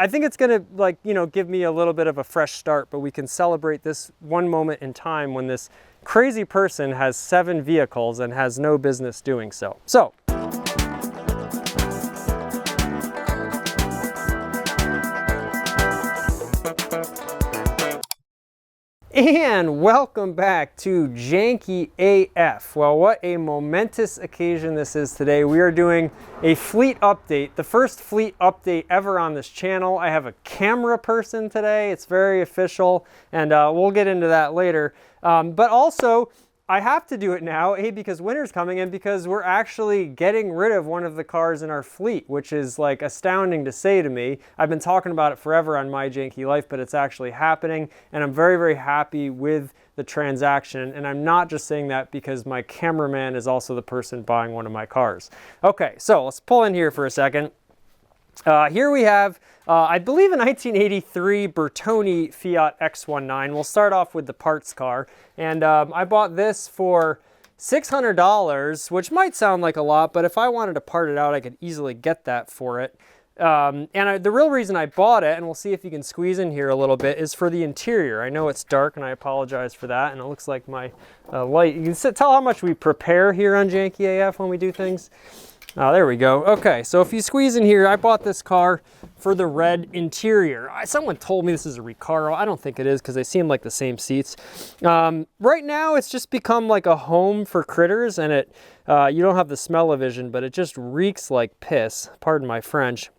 I think it's gonna, like, you know, give me a little bit of a fresh start, but we can celebrate this one moment in time when this crazy person has 7 vehicles and has no business doing so. So, and welcome back to Janky AF. Well, what a momentous occasion this is today. We are doing a fleet update, the first fleet update ever on this channel. I have a camera person today. It's very official, and we'll get into that later. But also, I have to do it now, A, because winter's coming, and because we're actually getting rid of one of the cars in our fleet, which is like astounding to say to me. I've been talking about it forever on My Janky Life, but it's actually happening, and I'm very, very happy with the transaction. And I'm not just saying that because my cameraman is also the person buying one of my cars. Okay, so let's pull in here for a second. Here we have, I believe, a 1983 Bertone Fiat X19. We'll start off with the parts car. And I bought this for $600, which might sound like a lot, but if I wanted to part it out, I could easily get that for it. The real reason I bought it, and we'll see if you can squeeze in here a little bit, is for the interior. I know it's dark, and I apologize for that, and it looks like my light. You can tell how much we prepare here on Janky AF when we do things. Oh, there we go. Okay, so if you squeeze in here, I bought this car for the red interior. Someone told me this is a Recaro. I don't think it is because they seem like the same seats. Right now, it's just become like a home for critters, and you don't have the smell-o-vision, but it just reeks like piss. Pardon my French.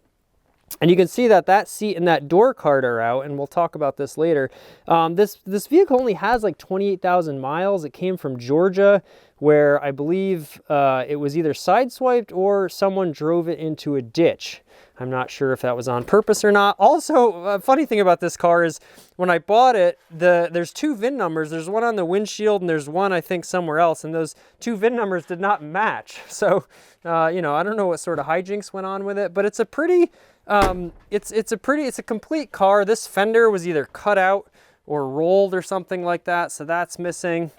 And you can see that that seat and that door card are out, and we'll talk about this later. This vehicle only has like 28,000 miles. It came from Georgia, where I believe it was either sideswiped or someone drove it into a ditch. I'm not sure if that was on purpose or not. Also, a funny thing about this car is when I bought it, there's 2 VIN numbers. There's one on the windshield and there's one, I think, somewhere else. And those 2 VIN numbers did not match. So, you know, I don't know what sort of hijinks went on with it, but it's a pretty, it's a complete car. This fender was either cut out or rolled or something like that. So that's missing.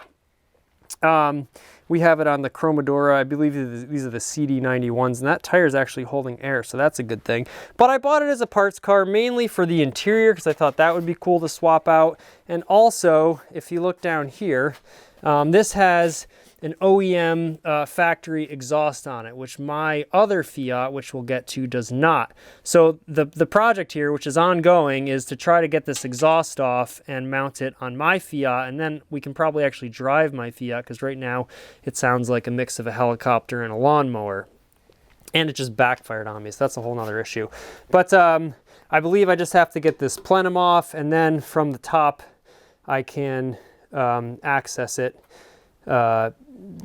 We have it on the Chromadora. I believe these are the CD91s, and that tire is actually holding air, so that's a good thing. But I bought it as a parts car mainly for the interior because I thought that would be cool to swap out. And also, if you look down here, this has an OEM factory exhaust on it, which my other Fiat, which we'll get to, does not. So the project here, which is ongoing, is to try to get this exhaust off and mount it on my Fiat, and then we can probably actually drive my Fiat, because right now it sounds like a mix of a helicopter and a lawnmower. And it just backfired on me, so that's a whole nother issue. But I believe I just have to get this plenum off, and then from the top I can access it,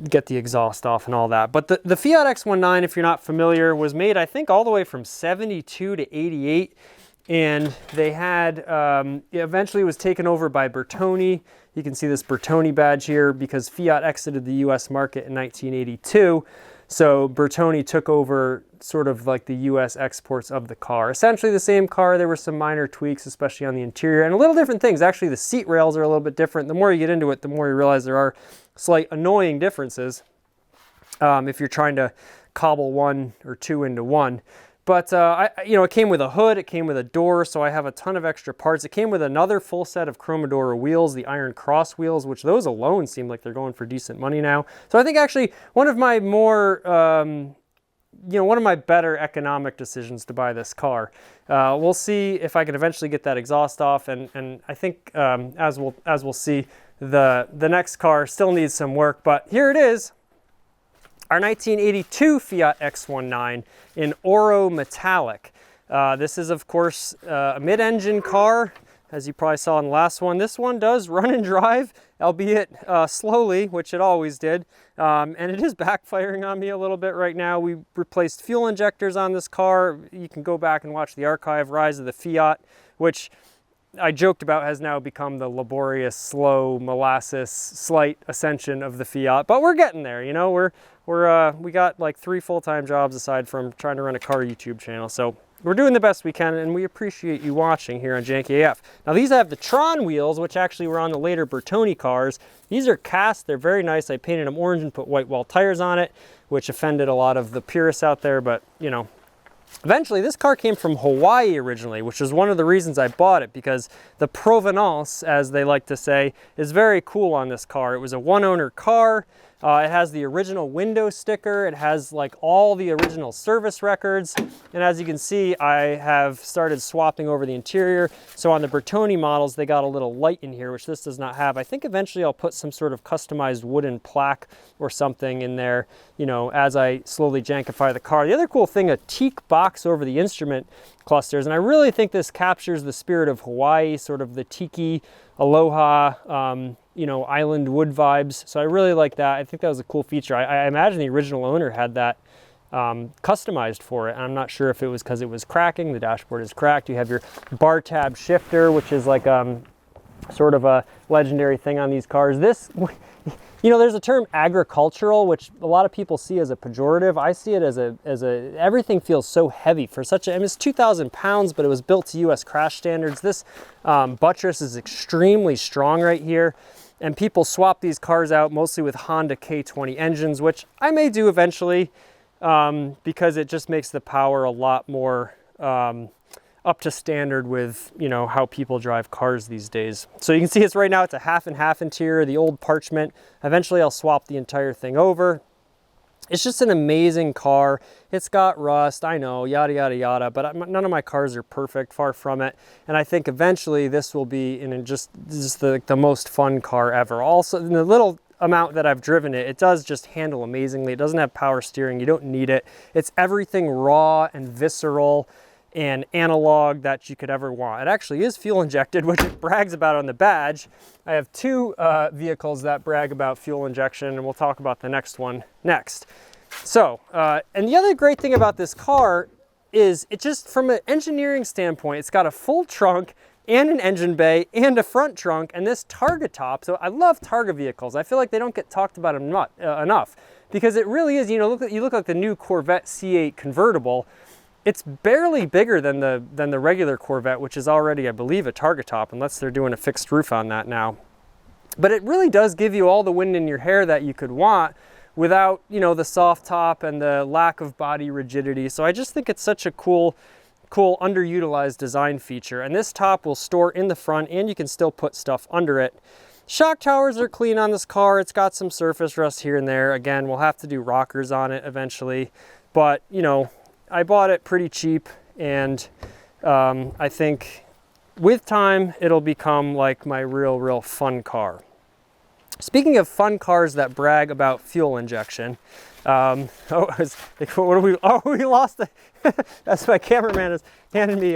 get the exhaust off and all that. But the Fiat X19, if you're not familiar, was made, I think, all the way from 72 to 88. And they had, eventually was taken over by Bertone. You can see this Bertone badge here because Fiat exited the US market in 1982. So Bertone took over sort of like the US exports of the car. Essentially the same car. There were some minor tweaks, especially on the interior, and a little different things. Actually, the seat rails are a little bit different. The more you get into it, the more you realize there are slight annoying differences if you're trying to cobble 1 or 2 into one. But, it came with a hood, it came with a door, so I have a ton of extra parts. It came with another full set of Chromadora wheels, the Iron Cross wheels, which those alone seem like they're going for decent money now. So I think actually one of my more, one of my better economic decisions to buy this car. We'll see if I can eventually get that exhaust off, and I think, as we'll see, the next car still needs some work, but here it is. Our 1982 Fiat X19 in Oro Metallic. This is, of course, a mid-engine car, as you probably saw in the last one. This one does run and drive, albeit slowly, which it always did. And it is backfiring on me a little bit right now. We replaced fuel injectors on this car. You can go back and watch the archive, Rise of the Fiat, which I joked about has now become the laborious, slow, molasses, slight ascension of the Fiat. But we're getting there, you know. We got like 3 full-time jobs aside from trying to run a car YouTube channel. So we're doing the best we can, and we appreciate you watching here on Janky AF. Now these have the Tron wheels, which actually were on the later Bertone cars. These are cast, they're very nice. I painted them orange and put white wall tires on it, which offended a lot of the purists out there, but you know, Eventually, this car came from Hawaii originally, which is one of the reasons I bought it, because the provenance, as they like to say, is very cool on this car. It was a one-owner car. It has the original window sticker. It has like all the original service records. And as you can see, I have started swapping over the interior. So on the Bertone models, they got a little light in here, which this does not have. I think eventually I'll put some sort of customized wooden plaque or something in there, you know, as I slowly jankify the car. The other cool thing, a teak box over the instrument clusters. And I really think this captures the spirit of Hawaii, sort of the tiki, aloha, you know, island wood vibes. So I really like that. I think that was a cool feature. I imagine the original owner had that customized for it. And I'm not sure if it was because it was cracking. The dashboard is cracked. You have your bar tab shifter, which is like sort of a legendary thing on these cars. This, you know, there's a term agricultural, which a lot of people see as a pejorative. I see it as everything feels so heavy for such a, I mean, it's 2,000 pounds, but it was built to US crash standards. This buttress is extremely strong right here. And people swap these cars out mostly with Honda K20 engines, which I may do eventually because it just makes the power a lot more up to standard with, you know, how people drive cars these days. So you can see it's right now, it's a half and half interior, the old parchment. Eventually I'll swap the entire thing over. It's just an amazing car. It's got rust, I know, yada, yada, yada, but none of my cars are perfect, far from it. And I think eventually this will be just the most fun car ever. Also, in the little amount that I've driven it, it does just handle amazingly. It doesn't have power steering, you don't need it. It's everything raw and visceral and analog that you could ever want. It actually is fuel injected, which it brags about on the badge. I have two vehicles that brag about fuel injection, and we'll talk about the next one next. So, and the other great thing about this car is it just, from an engineering standpoint, it's got a full trunk and an engine bay and a front trunk and this Targa top. So I love Targa vehicles. I feel like they don't get talked about enough because it really is, you know, you look like the new Corvette C8 convertible. It's barely bigger than the regular Corvette, which is already, I believe, a Targa top, unless they're doing a fixed roof on that now. But it really does give you all the wind in your hair that you could want without, you know, the soft top and the lack of body rigidity. So I just think it's such a cool underutilized design feature. And this top will store in the front and you can still put stuff under it. Shock towers are clean on this car. It's got some surface rust here and there. Again, we'll have to do rockers on it eventually. But, you know, I bought it pretty cheap, and I think with time it'll become like my real fun car. Speaking of fun cars that brag about fuel injection, we lost the that's my cameraman has handed me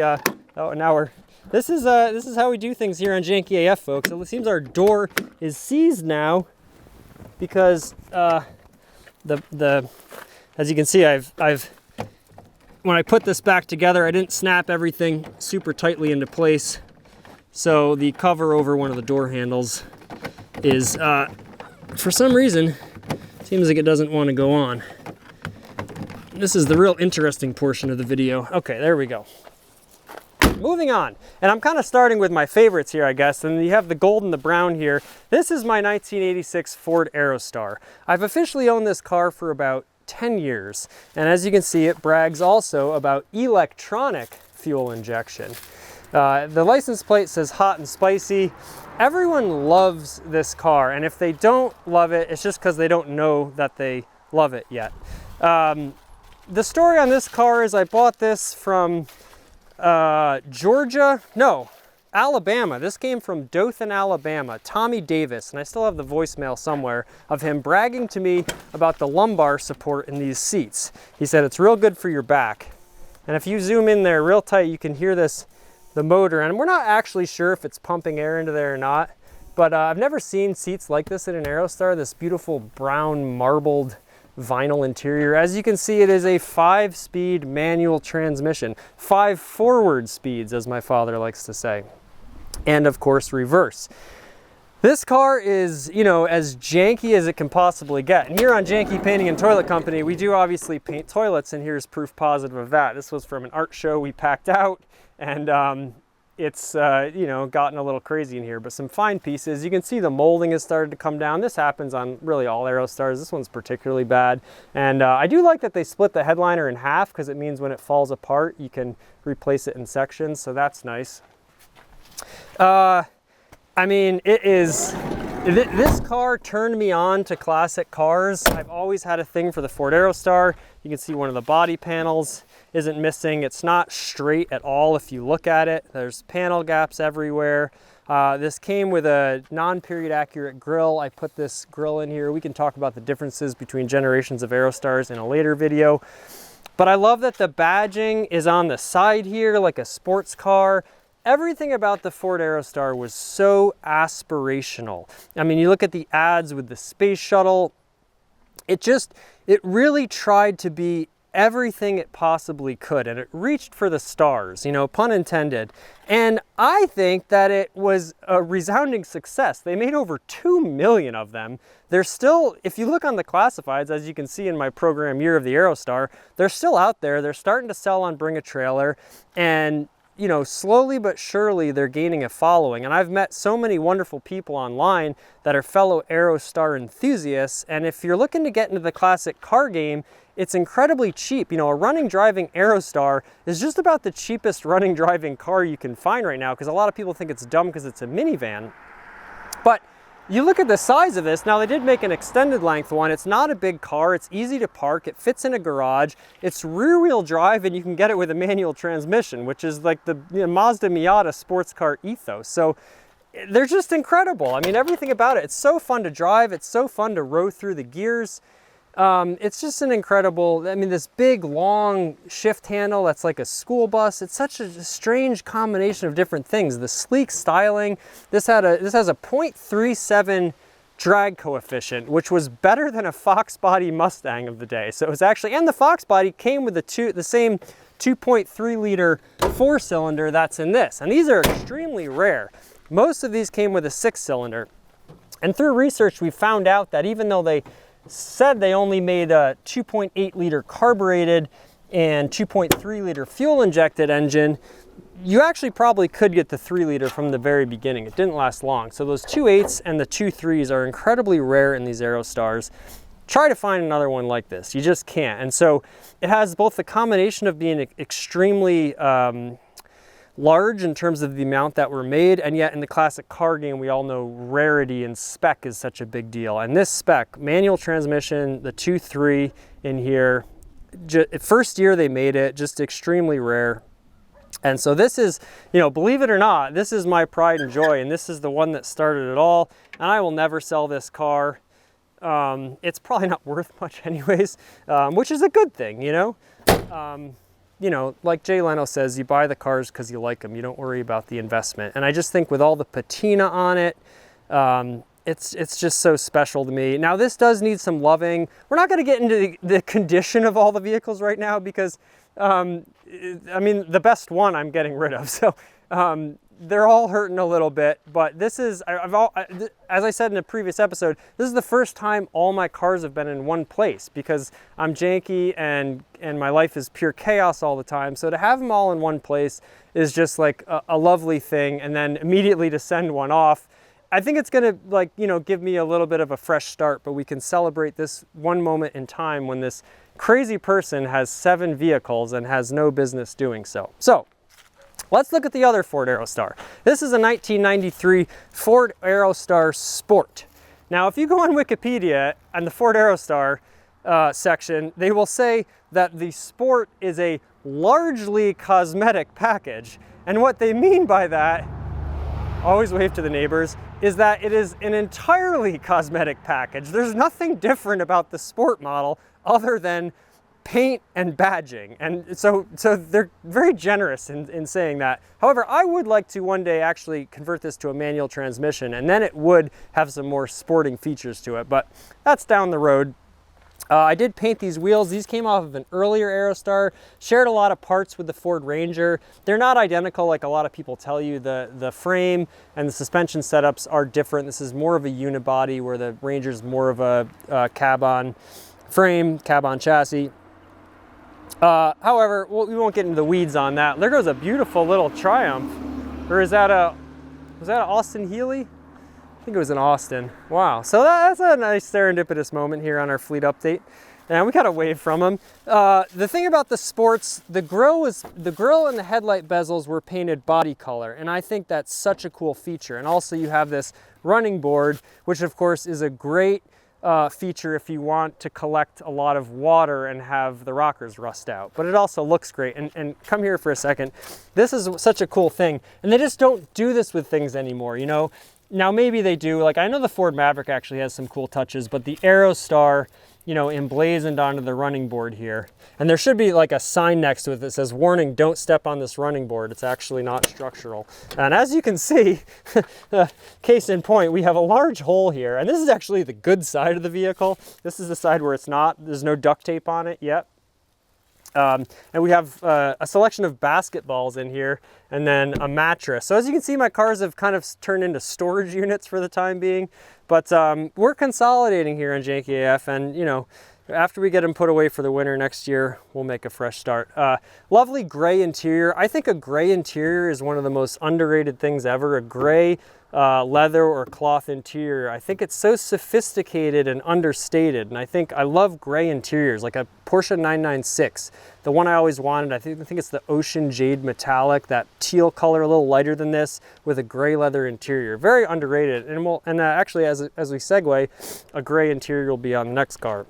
this is how we do things here on Janky AF, folks. It seems our door is seized now because as you can see, when I put this back together, I didn't snap everything super tightly into place. So the cover over one of the door handles is, for some reason, seems like it doesn't want to go on. This is the real interesting portion of the video. Okay, there we go. Moving on. And I'm kind of starting with my favorites here, I guess. And you have the gold and the brown here. This is my 1986 Ford Aerostar. I've officially owned this car for about 10 years. And as you can see, it brags also about electronic fuel injection. The license plate says hot and spicy. Everyone loves this car, and if they don't love it, it's just because they don't know that they love it yet. The story on this car is I bought this from Alabama. This came from Dothan, Alabama. Tommy Davis, and I still have the voicemail somewhere of him bragging to me about the lumbar support in these seats. He said it's real good for your back. And if you zoom in there real tight, you can hear the motor, and we're not actually sure if it's pumping air into there or not, but I've never seen seats like this in an Aerostar, this beautiful brown marbled vinyl interior. As you can see, it is a 5-speed manual transmission, 5 forward speeds, as my father likes to say, and of course reverse. This car is, you know, as janky as it can possibly get. And here on Janky Painting and Toilet Company, we do obviously paint toilets, and here's proof positive of that. This was from an art show we packed out, and it's, you know, gotten a little crazy in here, but some fine pieces. You can see the molding has started to come down. This happens on really all Aerostars. This one's particularly bad. And I do like that they split the headliner in half, because it means when it falls apart, you can replace it in sections. So that's nice. I mean, this car turned me on to classic cars. I've always had a thing for the Ford Aerostar. You can see one of the body panels isn't missing. It's not straight at all if you look at it. There's panel gaps everywhere. This came with a non-period accurate grille. I put this grille in here. We can talk about the differences between generations of Aerostars in a later video. But I love that the badging is on the side here like a sports car. Everything about the Ford Aerostar was so aspirational. I mean, you look at the ads with the space shuttle, it really tried to be everything it possibly could, and it reached for the stars, you know, pun intended. And I think that it was a resounding success. They made over 2 million of them. They're still, if you look on the classifieds, as you can see in my program Year of the Aerostar, they're still out there. They're starting to sell on Bring a Trailer, and you know, slowly but surely they're gaining a following. And I've met so many wonderful people online that are fellow Aerostar enthusiasts. And if you're looking to get into the classic car game, it's incredibly cheap. You know, a running driving Aerostar is just about the cheapest running driving car you can find right now, because a lot of people think it's dumb because it's a minivan. But you look at the size of this. Now, they did make an extended length one. It's not a big car. It's easy to park. It fits in a garage. It's rear wheel drive, and you can get it with a manual transmission, which is like the Mazda Miata sports car ethos. So they're just incredible. I mean, everything about it. It's so fun to drive. It's so fun to row through the gears. It's just an incredible, I mean, this big, long shift handle that's like a school bus. It's such a strange combination of different things. The sleek styling. This has a 0.37 drag coefficient, which was better than a Fox body Mustang of the day. So it was actually, and the Fox body came with the same 2.3 liter 4-cylinder that's in this. And these are extremely rare. Most of these came with a 6-cylinder. And through research, we found out that even though they said they only made a 2.8 liter carbureted and 2.3 liter fuel injected engine, you actually probably could get the 3 liter from the very beginning. It didn't last long. So those 2.8s and the 2.3s are incredibly rare in these Aerostars. Try to find another one like this. You just can't. And so it has both the combination of being extremely large in terms of the amount that were made, and yet in the classic car game, we all know rarity and spec is such a big deal. And this spec, manual transmission, the 2.3 in here, first year they made it, just extremely rare. And so this is, you know, believe it or not, this is my pride and joy, and this is the one that started it all. And I will never sell this car. It's probably not worth much anyways, which is a good thing, you know. You know, like Jay Leno says, you buy the cars because you like them. You don't worry about the investment. And I just think with all the patina on it, it's just so special to me. Now, this does need some loving. We're not going to get into the condition of all the vehicles right now because, I mean, the best one I'm getting rid of. So they're all hurting a little bit, but this is, as I said in a previous episode, this is the first time all my cars have been in one place because I'm janky and my life is pure chaos all the time. So to have them all in one place is just like a lovely thing. And then immediately to send one off, I think it's gonna, like, you know, give me a little bit of a fresh start, but we can celebrate this one moment in time when this crazy person has 7 vehicles and has no business doing so. So let's look at the other Ford Aerostar. This is a 1993 Ford Aerostar Sport. Now, if you go on Wikipedia and the Ford Aerostar section, they will say that the Sport is a largely cosmetic package. And what they mean by that, always wave to the neighbors, is that it is an entirely cosmetic package. There's nothing different about the Sport model other than paint and badging. And so they're very generous in saying that. However, I would like to one day actually convert this to a manual transmission, and then it would have some more sporting features to it, but that's down the road. I did paint these wheels. These came off of an earlier Aerostar, shared a lot of parts with the Ford Ranger. They're not identical like a lot of people tell you. The frame and the suspension setups are different. This is more of a unibody where the Ranger's more of a cab-on frame, cab-on chassis. However, we won't get into the weeds on that. There goes a beautiful little Triumph Or is that was that an Austin Healey? I think it was in Austin. Wow, so that's a nice serendipitous moment here on our fleet update. And we got away from them. The thing about the sports, the grill and the headlight bezels were painted body color, and I think that's such a cool feature. And also you have this running board, which of course is a great feature if you want to collect a lot of water and have the rockers rust out. But it also looks great. And come here for a second. This is such a cool thing. And they just don't do this with things anymore, you know? Now maybe they do, like I know the Ford Maverick actually has some cool touches, but the Aerostar, you know, emblazoned onto the running board here. And there should be like a sign next to it that says, warning, don't step on this running board. It's actually not structural. And as you can see, case in point, we have a large hole here. And this is actually the good side of the vehicle. This is the side where it's not, there's no duct tape on it yet. And we have a selection of basketballs in here and then a mattress. So as you can see, my cars have kind of turned into storage units for the time being, but we're consolidating here on Janky AF, and you know, after we get them put away for the winter next year, we'll make a fresh start. Lovely gray interior. I think a gray interior is one of the most underrated things ever. A gray leather or cloth interior. I think it's so sophisticated and understated, and I love gray interiors, like a Porsche 996, the one I always wanted. I think it's the Ocean Jade Metallic, that teal color, a little lighter than this, with a gray leather interior. Very underrated. And actually, as we segue, a gray interior will be on the next car.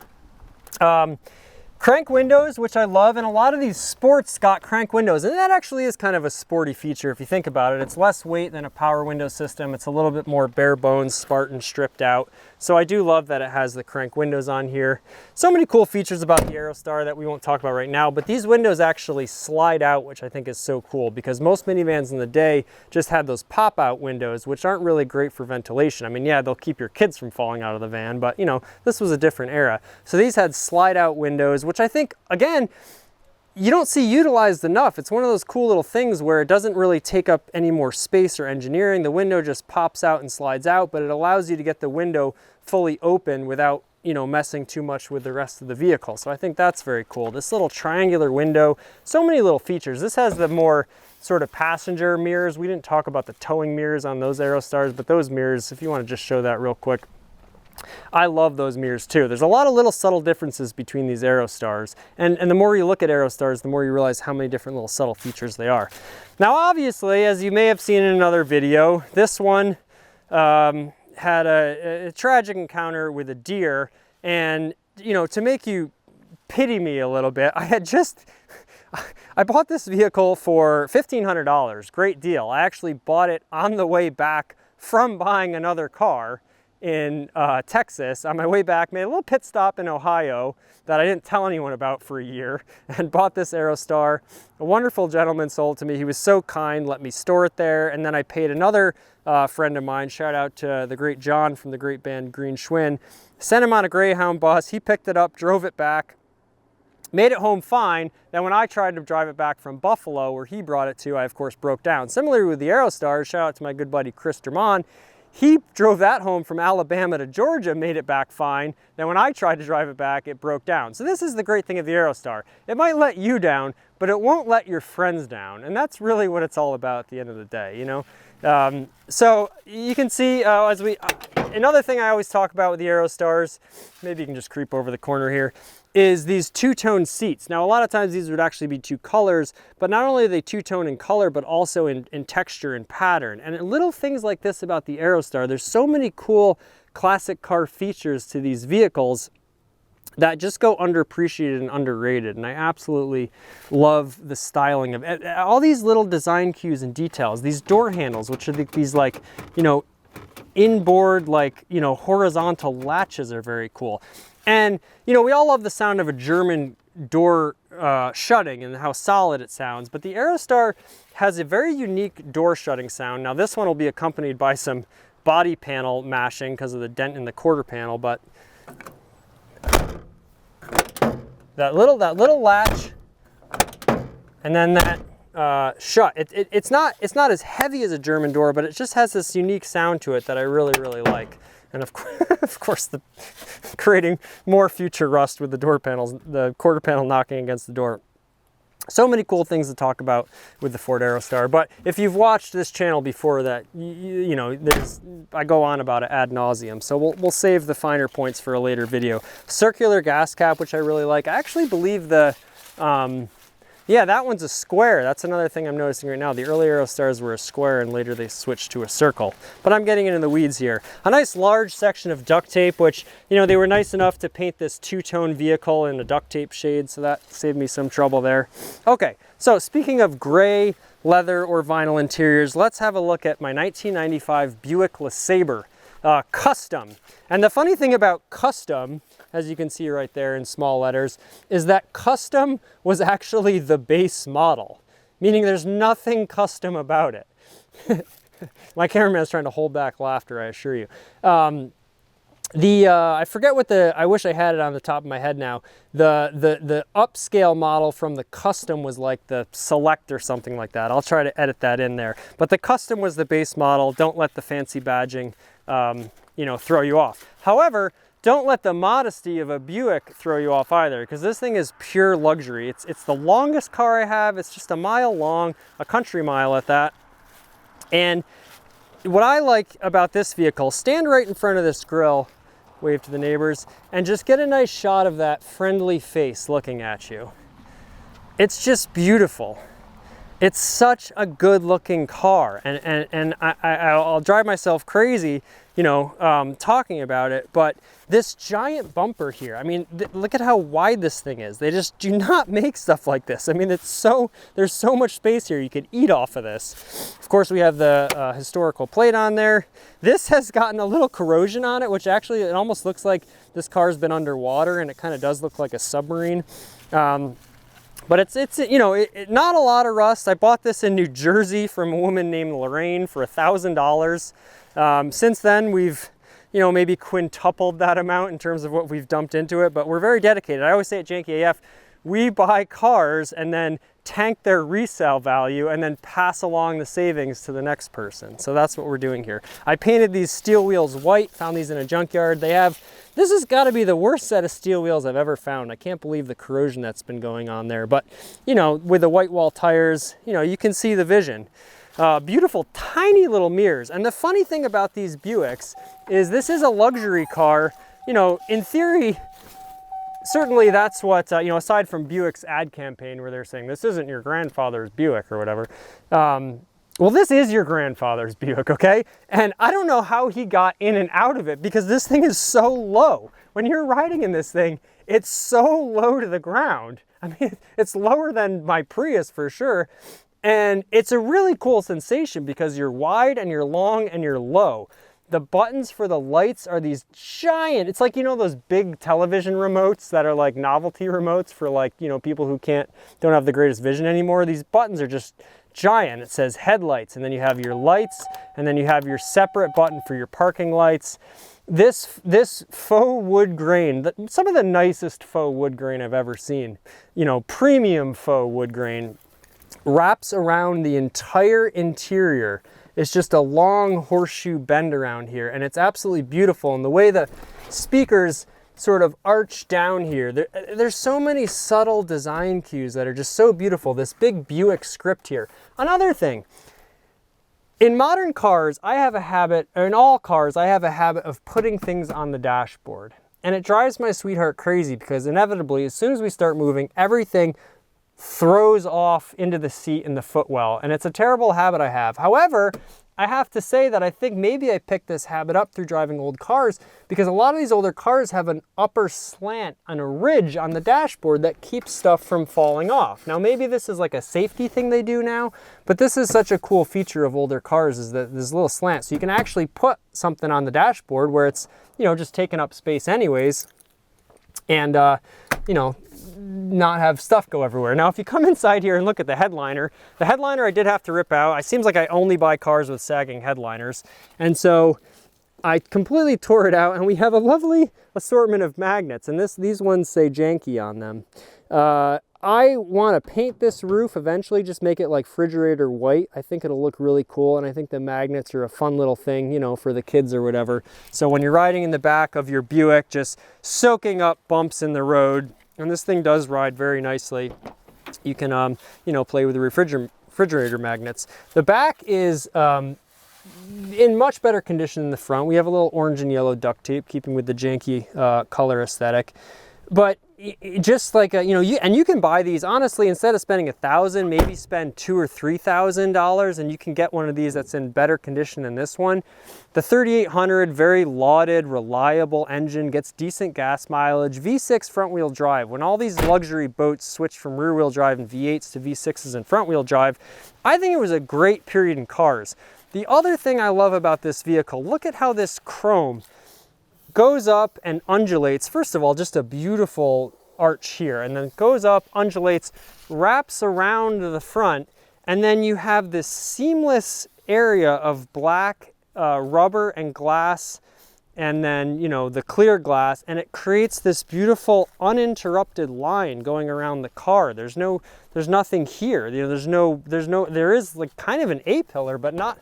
Crank windows, which I love, and a lot of these sports got crank windows, and that actually is kind of a sporty feature if you think about it. It's less weight than a power window system. It's a little bit more bare bones, Spartan, stripped out. So I do love that it has the crank windows on here. So many cool features about the Aerostar that we won't talk about right now, but these windows actually slide out, which I think is so cool, because most minivans in the day just had those pop-out windows, which aren't really great for ventilation. I mean, yeah, they'll keep your kids from falling out of the van, but you know, this was a different era. So these had slide-out windows, which I think, again, you don't see utilized enough. It's one of those cool little things where it doesn't really take up any more space or engineering. The window just pops out and slides out, but it allows you to get the window fully open without, you know, messing too much with the rest of the vehicle. So I think that's very cool. This little triangular window, so many little features. This has the more sort of passenger mirrors. We didn't talk about the towing mirrors on those Aerostars, but those mirrors, if you want to just show that real quick, I love those mirrors too. There's a lot of little subtle differences between these Aerostars, and the more you look at Aerostars, the more you realize how many different little subtle features they are. Now obviously, as you may have seen in another video, this one had a tragic encounter with a deer, and you know, to make you pity me a little bit, I bought this vehicle for $1,500, great deal. I actually bought it on the way back from buying another car in Texas. On my way back, made a little pit stop in Ohio that I didn't tell anyone about for a year, and bought this Aerostar. A wonderful gentleman sold it to me. He was so kind, let me store it there, and then I paid another friend of mine, shout out to the great John from the great band Green Schwinn, sent him on a Greyhound bus. He picked it up, drove it back, made it home fine. Then when I tried to drive it back from Buffalo, where he brought it to, I of course broke down. Similarly with the Aerostar, shout out to my good buddy Chris Dermond. He drove that home from Alabama to Georgia, made it back fine. Then when I tried to drive it back, it broke down. So this is the great thing of the Aerostar. It might let you down, but it won't let your friends down. And that's really what it's all about at the end of the day, you know? So you can see another thing I always talk about with the Aerostars, maybe you can just creep over the corner here, is these two-tone seats. Now a lot of times these would actually be two colors, but not only are they two-tone in color, but also in texture and pattern. And little things like this about the Aerostar, there's so many cool classic car features to these vehicles that just go underappreciated and underrated. And I absolutely love the styling of it. All these little design cues and details, these door handles, which are these like, you know, inboard, like, you know, horizontal latches are very cool. And, you know, we all love the sound of a German door shutting and how solid it sounds, but the Aerostar has a very unique door shutting sound. Now this one will be accompanied by some body panel mashing because of the dent in the quarter panel, but that little latch and then that shut. It's not as heavy as a German door, but it just has this unique sound to it that I really, really like. And of course, creating more future rust with the door panels, the quarter panel knocking against the door. So many cool things to talk about with the Ford Aerostar, but if you've watched this channel before that, you know, I go on about it ad nauseum, so we'll save the finer points for a later video. Circular gas cap, which I really like. I actually believe the, yeah, that one's a square. That's another thing I'm noticing right now. The early Aerostars were a square and later they switched to a circle. But I'm getting into the weeds here. A nice large section of duct tape, which, you know, they were nice enough to paint this two-tone vehicle in a duct tape shade, so that saved me some trouble there. Okay, so speaking of gray, leather, or vinyl interiors, let's have a look at my 1995 Buick LeSabre Custom. And the funny thing about Custom, as you can see right there in small letters, is that Custom was actually the base model, meaning there's nothing custom about it. My cameraman's trying to hold back laughter, I assure you. I forget what I wish I had it on the top of my head now. The upscale model from the Custom was like the Select or something like that. I'll try to edit that in there. But the Custom was the base model. Don't let the fancy badging, you know, throw you off. However, don't let the modesty of a Buick throw you off either, because this thing is pure luxury. It's the longest car I have. It's just a mile long, a country mile at that. And what I like about this vehicle, stand right in front of this grill, wave to the neighbors, and just get a nice shot of that friendly face looking at you. It's just beautiful. It's such a good looking car, and I'll drive myself crazy, you know, talking about it, but this giant bumper here, I mean, look at how wide this thing is. They just do not make stuff like this. I mean, there's so much space here. You could eat off of this. Of course, we have the historical plate on there. This has gotten a little corrosion on it, which actually, it almost looks like this car's been underwater, and it kind of does look like a submarine. But it's you know, not a lot of rust. I bought this in New Jersey from a woman named Lorraine for $1,000. Since then, we've, you know, maybe quintupled that amount in terms of what we've dumped into it, but we're very dedicated. I always say at Janky AF, we buy cars and then tank their resale value and then pass along the savings to the next person. So that's what we're doing here. I painted these steel wheels white, found these in a junkyard. This has got to be the worst set of steel wheels I've ever found. I can't believe the corrosion that's been going on there. But, you know, with the white wall tires, you know, you can see the vision. Beautiful, tiny little mirrors. And the funny thing about these Buicks is this is a luxury car. You know, in theory, certainly that's what, you know, aside from Buick's ad campaign where they're saying this isn't your grandfather's Buick or whatever. Well, this is your grandfather's Buick, okay? And I don't know how he got in and out of it because this thing is so low. When you're riding in this thing, it's so low to the ground. I mean, it's lower than my Prius for sure. And it's a really cool sensation because you're wide and you're long and you're low. The buttons for the lights are these giant, it's like, you know, those big television remotes that are like novelty remotes for, like, you know, people who don't have the greatest vision anymore. These buttons are just giant. It says headlights, and then you have your lights, and then you have your separate button for your parking lights. This faux wood grain, some of the nicest faux wood grain I've ever seen, you know, premium faux wood grain, wraps around the entire interior. It's just a long horseshoe bend around here, and it's absolutely beautiful. And the way the speakers sort of arch down here, there's so many subtle design cues that are just so beautiful. This big Buick script here. Another thing, in modern cars, I have a habit, or in all cars, I have a habit of putting things on the dashboard. And it drives my sweetheart crazy because inevitably, as soon as we start moving, everything throws off into the seat and the footwell, and it's a terrible habit I have. However, I have to say that I think maybe I picked this habit up through driving old cars because a lot of these older cars have an upper slant and a ridge on the dashboard that keeps stuff from falling off. Now, maybe this is like a safety thing they do now, but this is such a cool feature of older cars is that this little slant. So you can actually put something on the dashboard where it's, you know, just taking up space anyways, and, you know, not have stuff go everywhere. Now, if you come inside here and look at the headliner I did have to rip out. It seems like I only buy cars with sagging headliners. And so I completely tore it out, and we have a lovely assortment of magnets. And these ones say Janky on them. I want to paint this roof eventually, just make it like refrigerator white. I think it'll look really cool, and I think the magnets are a fun little thing, you know, for the kids or whatever. So when you're riding in the back of your Buick, just soaking up bumps in the road, and this thing does ride very nicely. you can, you know, play with the refrigerator magnets. The back is in much better condition than the front. We have a little orange and yellow duct tape, keeping with the janky color aesthetic. But just like, you know, you can buy these, honestly, instead of spending $1,000, maybe spend $2,000 or $3,000 and you can get one of these that's in better condition than this one. The 3800, very lauded, reliable engine, gets decent gas mileage, V6 front wheel drive. When all these luxury boats switched from rear wheel drive and V8s to V6s and front wheel drive, I think it was a great period in cars. The other thing I love about this vehicle, look at how this chrome goes up and undulates. First of all, just a beautiful arch here, and then goes up, undulates, wraps around the front, and then you have this seamless area of black rubber and glass, and then, you know, the clear glass, and it creates this beautiful uninterrupted line going around the car. There's nothing here. You know, there is like kind of an A-pillar, but not,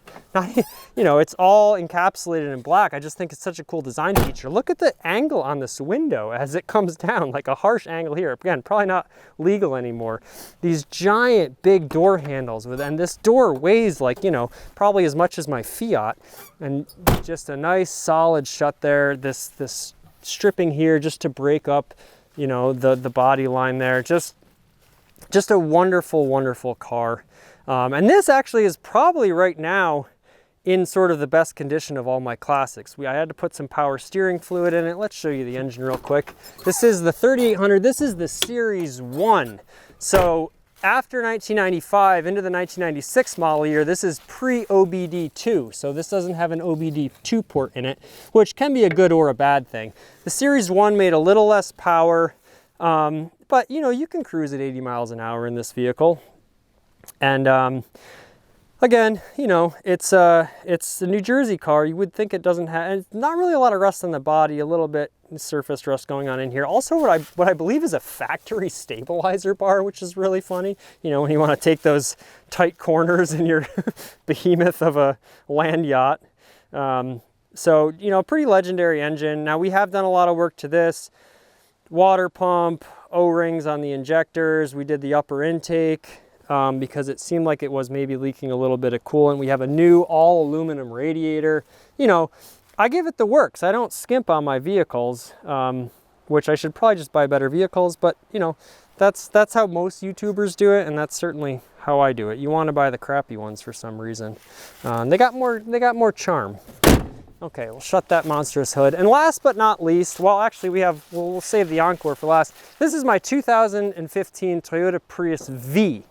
you know, it's all encapsulated in black. I just think it's such a cool design feature. Look at the angle on this window as it comes down, like a harsh angle here. Again, probably not legal anymore. These giant big door handles and this door weighs like, you know, probably as much as my Fiat, and just a nice solid shut there. This stripping here just to break up, you know, the body line there. Just a wonderful, wonderful car. And this actually is probably right now in sort of the best condition of all my classics. I had to put some power steering fluid in it. Let's show you the engine real quick. This is the 3800. This is the Series 1. So after 1995 into the 1996 model year, this is pre-OBD2. So this doesn't have an OBD2 port in it, which can be a good or a bad thing. The Series 1 made a little less power, but you know, you can cruise at 80 miles an hour in this vehicle. And again, you know, it's a New Jersey car. You would think it doesn't have, not really a lot of rust on the body, a little bit surface rust going on in here. Also, what I believe is a factory stabilizer bar, which is really funny. You know, when you want to take those tight corners in your behemoth of a land yacht. So, you know, pretty legendary engine. Now, we have done a lot of work to this. Water pump, O-rings on the injectors. We did the upper intake because it seemed like it was maybe leaking a little bit of coolant. We have a new all aluminum radiator. You know, I give it the works. I don't skimp on my vehicles, which I should probably just buy better vehicles, but you know, that's how most YouTubers do it, and that's certainly how I do it. You want to buy the crappy ones for some reason. They got more charm. Okay, we'll shut that monstrous hood. And last but not least, well, actually we'll save the Encore for last. This is my 2015 Toyota Prius V.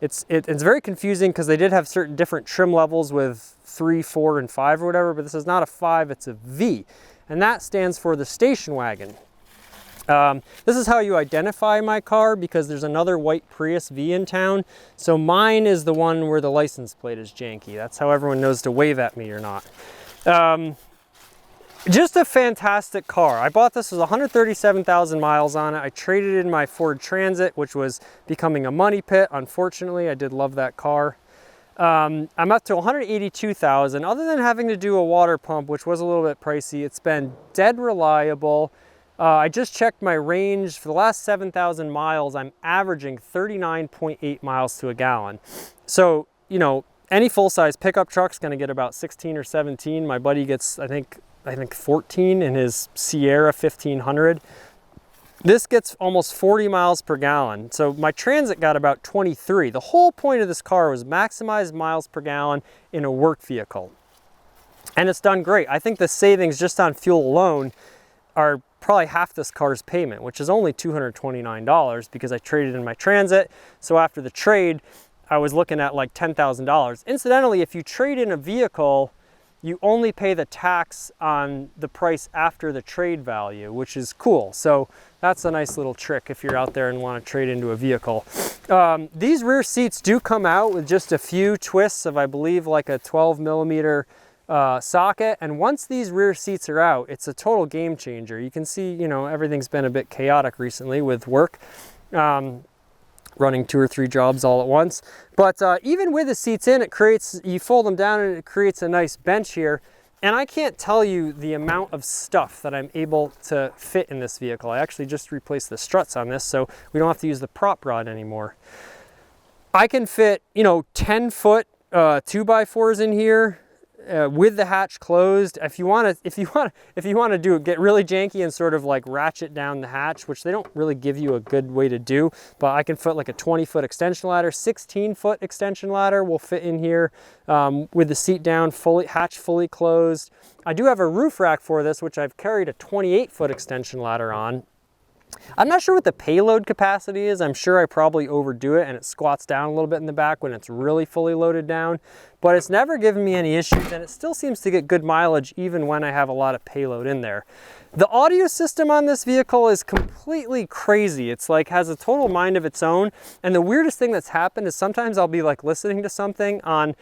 It's very confusing because they did have certain different trim levels with 3, 4, and 5 or whatever, but this is not a 5, it's a V. And that stands for the station wagon. This is how you identify my car because there's another white Prius V in town. So mine is the one where the license plate is janky. That's how everyone knows to wave at me or not. Just a fantastic car. I bought this with 137,000 miles on it. I traded in my Ford Transit, which was becoming a money pit. Unfortunately, I did love that car. I'm up to 182,000. Other than having to do a water pump, which was a little bit pricey, it's been dead reliable. I just checked my range. For the last 7,000 miles, I'm averaging 39.8 miles to a gallon. So, you know, any full-size pickup truck's gonna get about 16 or 17. My buddy gets, I think 14 in his Sierra 1500. This gets almost 40 miles per gallon. So my Transit got about 23. The whole point of this car was maximize miles per gallon in a work vehicle. And it's done great. I think the savings just on fuel alone are probably half this car's payment, which is only $229 because I traded in my Transit. So after the trade, I was looking at like $10,000. Incidentally, if you trade in a vehicle, you only pay the tax on the price after the trade value, which is cool. So that's a nice little trick if you're out there and want to trade into a vehicle. These rear seats do come out with just a few twists of, I believe, like a 12mm socket. And once these rear seats are out, it's a total game changer. You can see, you know, everything's been a bit chaotic recently with work. Running 2 or 3 jobs all at once. But even with the seats in, you fold them down and it creates a nice bench here. And I can't tell you the amount of stuff that I'm able to fit in this vehicle. I actually just replaced the struts on this, so we don't have to use the prop rod anymore. I can fit, you know, 10-foot 2x4s in here with the hatch closed. If you want to get really janky and sort of like ratchet down the hatch, which they don't really give you a good way to do, but I can fit like a 20-foot extension ladder, 16-foot extension ladder will fit in here with the seat down, hatch fully closed. I do have a roof rack for this, which I've carried a 28-foot extension ladder on. I'm not sure what the payload capacity is. I'm sure I probably overdo it and it squats down a little bit in the back when it's really fully loaded down, but it's never given me any issues and it still seems to get good mileage even when I have a lot of payload in there. The audio system on this vehicle is completely crazy. It's like has a total mind of its own. And the weirdest thing that's happened is sometimes I'll be like listening to something on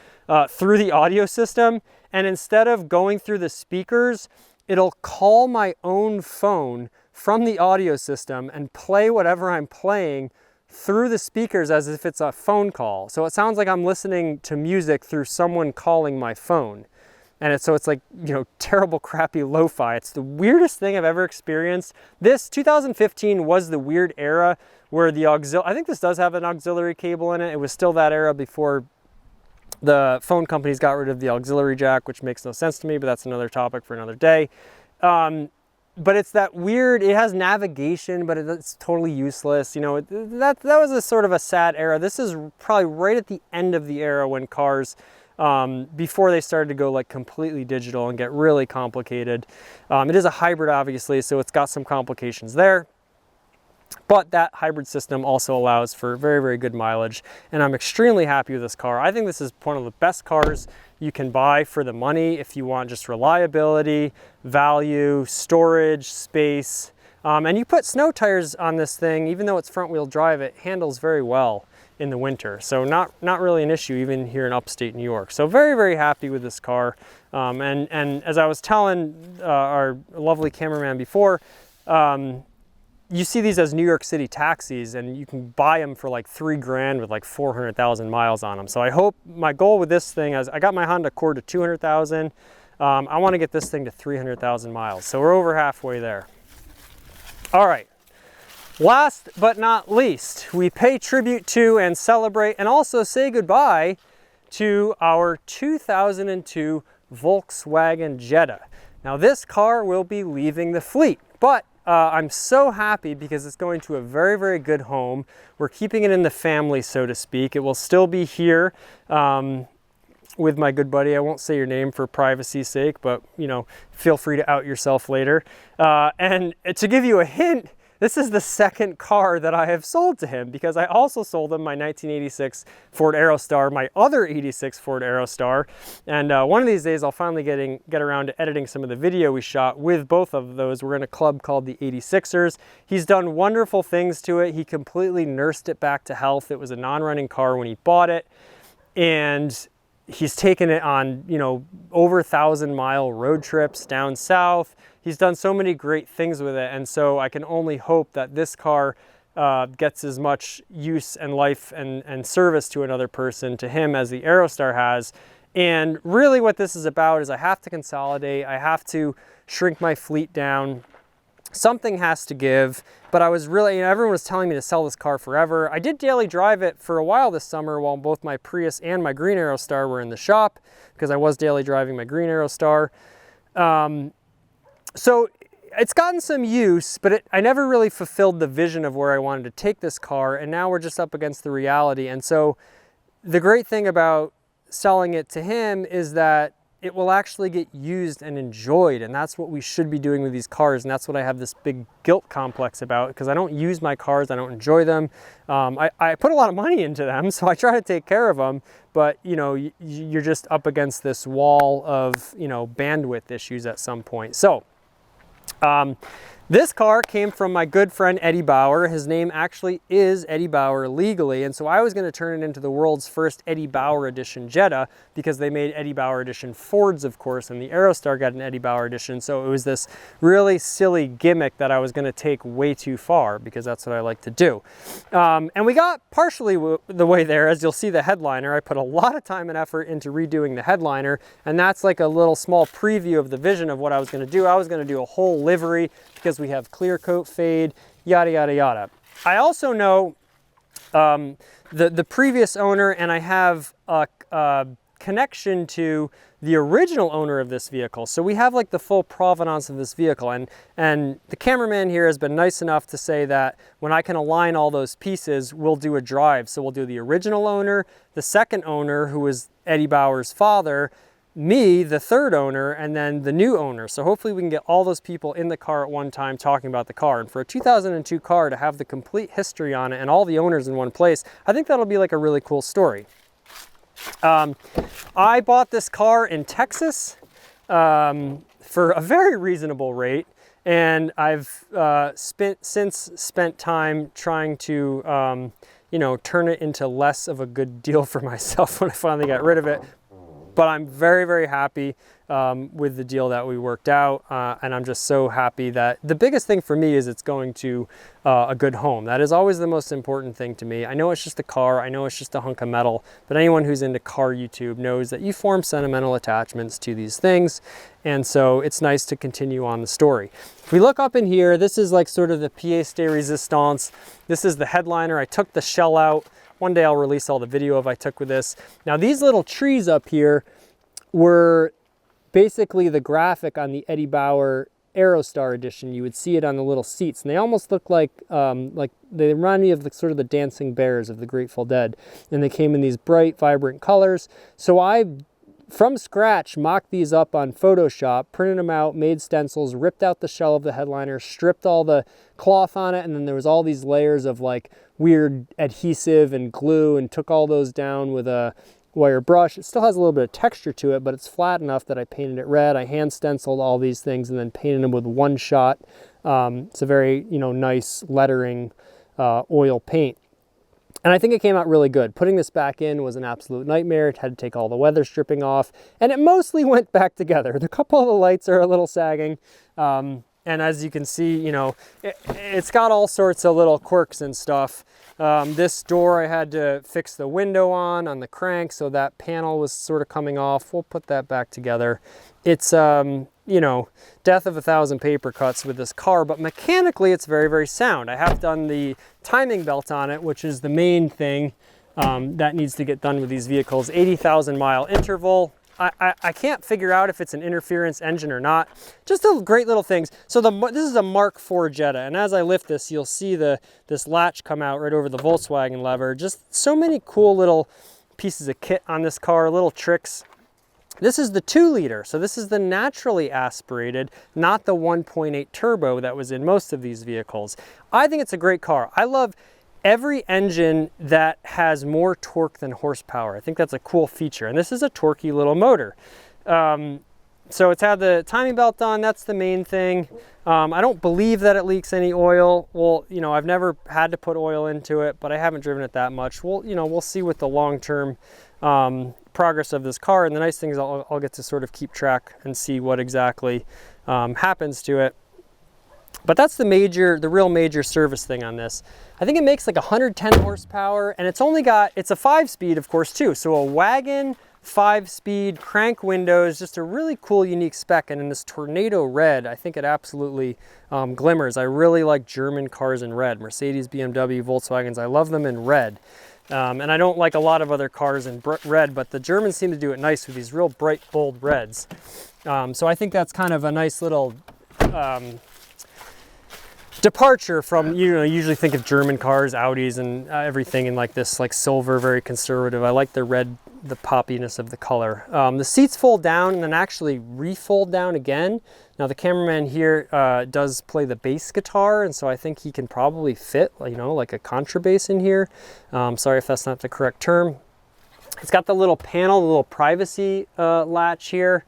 through the audio system, and instead of going through the speakers, it'll call my own phone from the audio system and play whatever I'm playing through the speakers as if it's a phone call. So it sounds like I'm listening to music through someone calling my phone. And so it's like, you know, terrible, crappy lo-fi. It's the weirdest thing I've ever experienced. This 2015 was the weird era where the I think this does have an auxiliary cable in it. It was still that era before the phone companies got rid of the auxiliary jack, which makes no sense to me, but that's another topic for another day. But it's that weird, it has navigation, but it's totally useless. You know, that was a sort of a sad era. This is probably right at the end of the era when cars, before they started to go like completely digital and get really complicated. It is a hybrid, obviously, so it's got some complications there. But that hybrid system also allows for very, very good mileage. And I'm extremely happy with this car. I think this is one of the best cars you can buy for the money if you want just reliability, value, storage, space. And you put snow tires on this thing, even though it's front wheel drive, it handles very well in the winter. So not really an issue even here in upstate New York. So very, very happy with this car. And as I was telling our lovely cameraman before, you see these as New York City taxis and you can buy them for like $3 grand with like 400,000 miles on them. So I hope my goal with this thing is I got my Honda Accord to 200,000. I want to get this thing to 300,000 miles. So we're over halfway there. All right. Last but not least, we pay tribute to and celebrate and also say goodbye to our 2002 Volkswagen Jetta. Now this car will be leaving the fleet, but I'm so happy because it's going to a very, very good home. We're keeping it in the family, so to speak. It will still be here with my good buddy. I won't say your name for privacy's sake, but you know, feel free to out yourself later. And to give you a hint, this is the second car that I have sold to him because I also sold him my 1986 Ford Aerostar, my other 86 Ford Aerostar. And one of these days I'll finally get around to editing some of the video we shot with both of those. We're in a club called the 86ers. He's done wonderful things to it. He completely nursed it back to health. It was a non-running car when he bought it. And he's taken it on, you know, over 1,000-mile road trips down south. He's done so many great things with it, and so I can only hope that this car gets as much use and life and service to another person, to him, as the Aerostar has. And really what this is about is I have to consolidate, I have to shrink my fleet down. Something has to give, but I was really, you know, everyone was telling me to sell this car forever. I did daily drive it for a while this summer while both my Prius and my green Aerostar were in the shop, because I was daily driving my green Aerostar. So it's gotten some use, but I never really fulfilled the vision of where I wanted to take this car, and now we're just up against the reality. And so the great thing about selling it to him is that it will actually get used and enjoyed, and that's what we should be doing with these cars, and that's what I have this big guilt complex about, because I don't use my cars, I don't enjoy them. I put a lot of money into them, so I try to take care of them, but you know, you're just up against this wall of, you know, bandwidth issues at some point. So this car came from my good friend Eddie Bauer. His name actually is Eddie Bauer legally, and so I was going to turn it into the world's first Eddie Bauer edition Jetta, because they made Eddie Bauer edition Fords, of course, and the Aerostar got an Eddie Bauer edition. So it was this really silly gimmick that I was going to take way too far, because that's what I like to do. And we got partially the way there. As you'll see, the headliner, I put a lot of time and effort into redoing the headliner, and that's like a little small preview of the vision of what I was going to do. I was going to do a whole livery, because we have clear coat fade, yada, yada, yada. I also know the previous owner, and I have a connection to the original owner of this vehicle. So we have like the full provenance of this vehicle, and the cameraman here has been nice enough to say that when I can align all those pieces, we'll do a drive. So we'll do the original owner, the second owner, who was Eddie Bauer's father, me, the third owner, and then the new owner. So hopefully we can get all those people in the car at one time talking about the car. And for a 2002 car to have the complete history on it and all the owners in one place, I think that'll be like a really cool story. I bought this car in Texas for a very reasonable rate, and I've since spent time trying to you know, turn it into less of a good deal for myself when I finally got rid of it. But I'm very, very happy with the deal that we worked out. And I'm just so happy that the biggest thing for me is it's going to a good home. That is always the most important thing to me. I know it's just a car, I know it's just a hunk of metal, but anyone who's into car YouTube knows that you form sentimental attachments to these things. And so it's nice to continue on the story. If we look up in here, this is like sort of the pièce de résistance. This is the headliner. I took the shell out. One day I'll release all the video of I took with this. Now these little trees up here were basically the graphic on the Eddie Bauer Aerostar edition. You would see it on the little seats, and they almost look like they remind me of the sort of the dancing bears of the Grateful Dead. And they came in these bright, vibrant colors. So I, from scratch, mocked these up on Photoshop, printed them out, made stencils, ripped out the shell of the headliner, stripped all the cloth on it, and then there was all these layers of like weird adhesive and glue, and took all those down with a wire brush. It still has a little bit of texture to it, but it's flat enough that I painted it red. I hand stenciled all these things and then painted them with one shot. It's a very, you know, nice lettering oil paint. And I think it came out really good. Putting this back in was an absolute nightmare. It had to take all the weather stripping off, and it mostly went back together. The couple of the lights are a little sagging. And as you can see, you know, it's got all sorts of little quirks and stuff. This door I had to fix the window on the crank, so that panel was sort of coming off. We'll put that back together. It's, you know, death of 1,000 paper cuts with this car, but mechanically it's very, very sound. I have done the timing belt on it, which is the main thing that needs to get done with these vehicles. 80,000 mile interval. I can't figure out if it's an interference engine or not. Just a great little things. So this is a Mark IV Jetta, and as I lift this, you'll see this latch come out right over the Volkswagen lever. Just so many cool little pieces of kit on this car, little tricks. This is the 2-liter, so this is the naturally aspirated, not the 1.8 turbo that was in most of these vehicles. I think it's a great car. I love every engine that has more torque than horsepower. I think that's a cool feature, and this is a torquey little motor. So it's had the timing belt on, that's the main thing. I don't believe that it leaks any oil. Well, you know, I've never had to put oil into it, but I haven't driven it that much. Well, you know, we'll see with the long-term progress of this car, and the nice thing is I'll get to sort of keep track and see what exactly happens to it. But that's the real major service thing on this. I think it makes like 110 horsepower, and it's a 5-speed, of course, too. So a wagon, 5-speed, crank windows, just a really cool, unique spec. And in this tornado red, I think it absolutely glimmers. I really like German cars in red. Mercedes, BMW, Volkswagens, I love them in red. And I don't like a lot of other cars in red, but the Germans seem to do it nice with these real bright, bold reds. So I think that's kind of a nice little departure from, you know, usually think of German cars, Audis, and everything in like this like silver, very conservative. I like the red, the poppiness of the color. The seats fold down and then actually refold down again. Now the cameraman here does play the bass guitar, and so I think he can probably fit, you know, like a contrabass in here. Sorry if that's not the correct term. It's got the little panel, the little privacy latch here.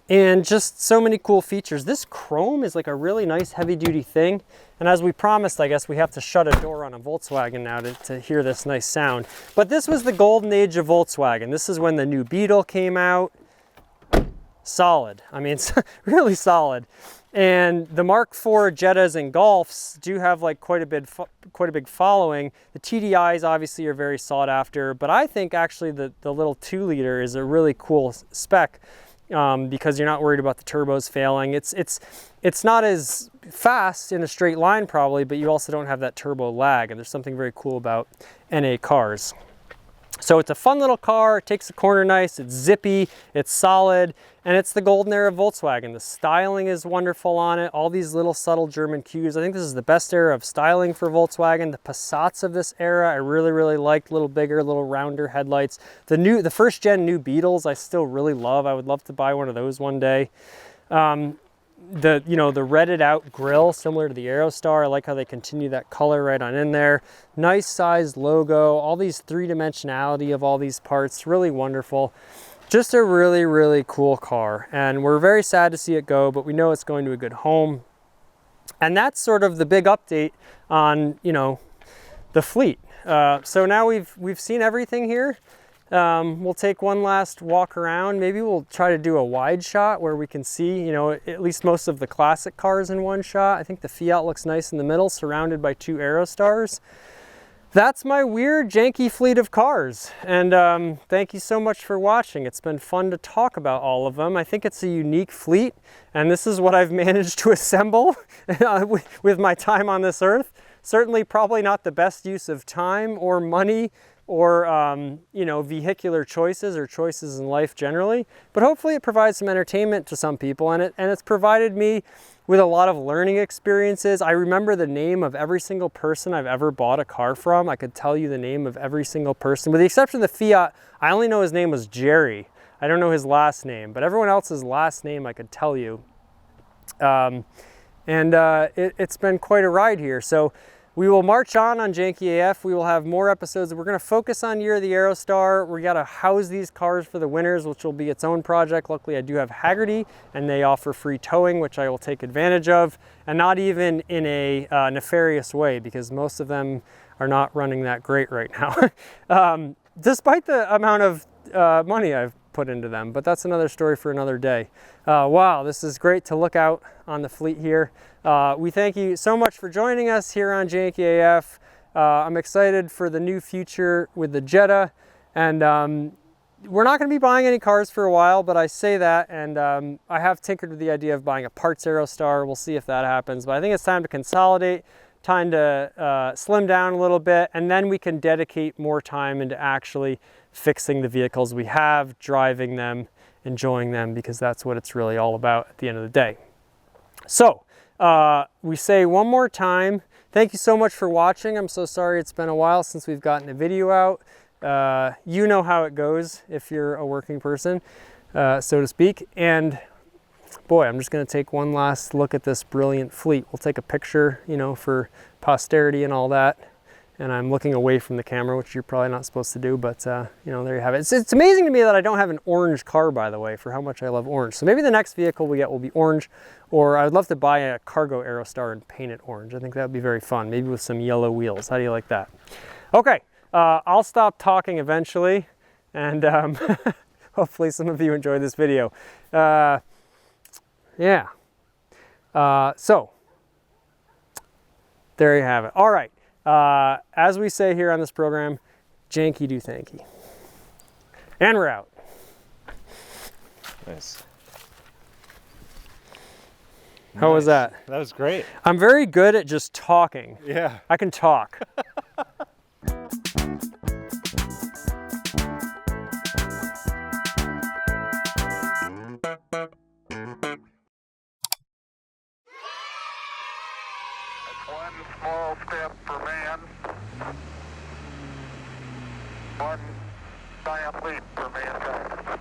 And just so many cool features. This chrome is like a really nice heavy duty thing. And as we promised, I guess we have to shut a door on a Volkswagen now to hear this nice sound. But this was the golden age of Volkswagen. This is when the new Beetle came out. Solid. I mean, it's really solid. And the Mark IV Jettas and Golfs do have like quite a big following. The TDIs obviously are very sought after, but I think actually the little 2-liter is a really cool spec. because you're not worried about the turbos failing. It's not as fast in a straight line probably, but you also don't have that turbo lag, and there's something very cool about NA cars. So it's a fun little car, it takes a corner nice, it's zippy, it's solid, and it's the golden era of Volkswagen. The styling is wonderful on it, all these little subtle German cues. I think this is the best era of styling for Volkswagen. The Passats of this era, I really liked. Little bigger, little rounder headlights. The first gen new Beetles, I still really love. I would love to buy one of those one day. The redded out grille, similar to the Aerostar. I like how they continue that color right on in there. Nice sized logo, all these three-dimensionality of all these parts, really wonderful. Just a really cool car, and we're very sad to see it go, but we know it's going to a good home. And that's sort of the big update on, you know, the fleet. So now we've seen everything here. We'll take one last walk around. Maybe we'll try to do a wide shot where we can see, you know, at least most of the classic cars in one shot. I think the Fiat looks nice in the middle, surrounded by 2 Aerostars. That's my weird, janky fleet of cars. And thank you so much for watching. It's been fun to talk about all of them. I think it's a unique fleet, and this is what I've managed to assemble with my time on this earth. Certainly probably not the best use of time or money or you know, vehicular choices or choices in life generally, but hopefully it provides some entertainment to some people, and it's provided me with a lot of learning experiences. I remember the name of every single person I've ever bought a car from. I could tell you the name of every single person. With the exception of the Fiat, I only know his name was Jerry. I don't know his last name, but everyone else's last name I could tell you. It's been quite a ride here. So we will march on Janky AF. We will have more episodes. We're going to focus on Year of the Aerostar. We got to house these cars for the winners, which will be its own project. Luckily, I do have Haggerty, and they offer free towing, which I will take advantage of, and not even in a nefarious way, because most of them are not running that great right now, despite the amount of money I've put into them. But that's another story for another day. Wow, this is great to look out on the fleet here. We thank you so much for joining us here on Janky AF. I'm excited for the new future with the Jetta, and we're not going to be buying any cars for a while, but I say that, and I have tinkered with the idea of buying a parts Aerostar. We'll see if that happens, but I think it's time to consolidate, time to slim down a little bit, and then we can dedicate more time into actually fixing the vehicles we have, driving them, enjoying them, because that's what it's really all about at the end of the day. So we say one more time, thank you so much for watching. I'm so sorry it's been a while since we've gotten a video out. You know how it goes if you're a working person, so to speak. And boy, I'm just going to take one last look at this brilliant fleet. We'll take a picture, you know, for posterity and all that. And I'm looking away from the camera, which you're probably not supposed to do, but you know, there you have it. It's amazing to me that I don't have an orange car, by the way, for how much I love orange. So maybe the next vehicle we get will be orange, or I would love to buy a cargo Aerostar and paint it orange. I think that would be very fun, maybe with some yellow wheels. How do you like that? Okay, I'll stop talking eventually, and hopefully some of you enjoyed this video. Yeah, so there you have it. All right. As we say here on this program, Janky do thanky. And we're out. Nice. How was that? That was great. I'm very good at just talking. Yeah. I can talk. One small step for man, one giant leap for mankind.